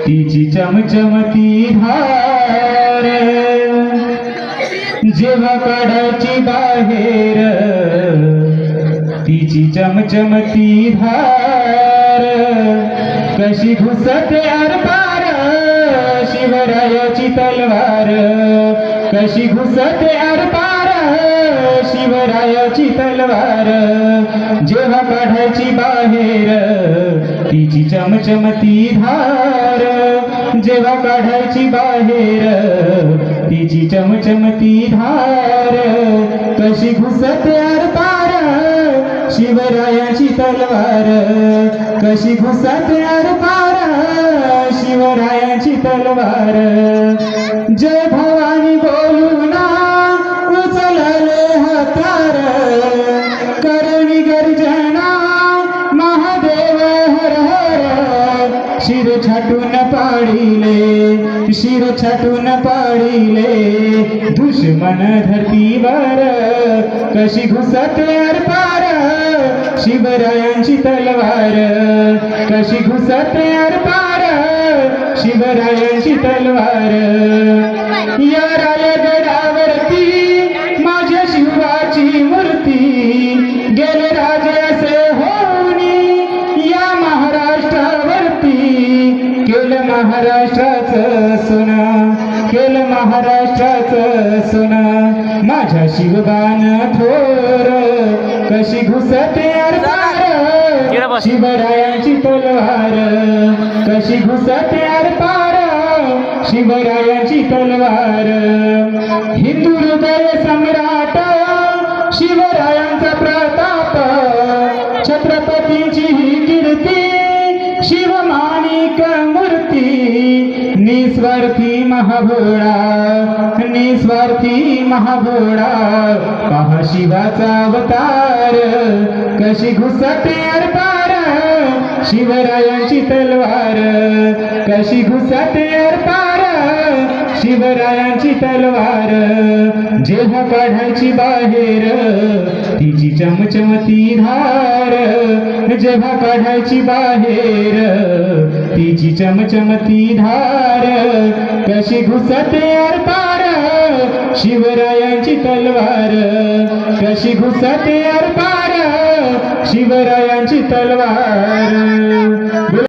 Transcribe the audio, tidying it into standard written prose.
तिची चमचमती धार जेव्हा काढायची बाहेर, तिची चमचमती धार कशी घुसते आरपार, शिवरायाची तलवार कशी घुसते आरपार, शिवरायाची तलवार जेव्हा काढायची बाहेर, तिची चमचमती धार जेव्हा काढायची बाहेर, तिची चमचमती धार कशी घुसते आरपार, शिवरायाची तलवार कशी घुसते आरपार, शिवरायाची तलवार। जय भवानी बोलून उचलले हत्यार, करणी गर्जना महादेव हर हर, शिर छाटून पाडिले, शिर छाटून पाडिले दुश्मन धरतीवर, कशी घुसते आरपार, शिवरायांची तलवार कशी घुसते आरपार, शिवरायांची तलवार। या रायगडावरती माझ्या शिवाची मूर्ती, गेले राजे असे होऊनी या महाराष्ट्रावरती, केलं महाराष्ट्राचं सोनं, केलं महाराष्ट्राचं सोनं, माझ्या शिवबान थोर कशी घुसते आरपार, शिवरायांची तलवार कशी घुसते आरपार, शिवरायांची तलवार। हिंदू हृदय सम्राट शिवरायांचा प्रताप, छत्रपतींची ही कीर्ती शिवमाणिक मूर्ती, निस्वार्थी महाभोळा, निस्वार्थी महाभोळा, पहा शिवाचा अवतार कशी घुसते आरपार, शिवरायांची तलवार कशी घुसते आरपार, शिवरायांची तलवार जेव्हा काढायची बाहेर, तिची चमचमती धार जेव्हा काढायची बाहेर, तिची चमचमती धार कशी घुसते आरपार, शिवरायांची तलवार कशी घुसते आरपार, शिवरायांची तलवार।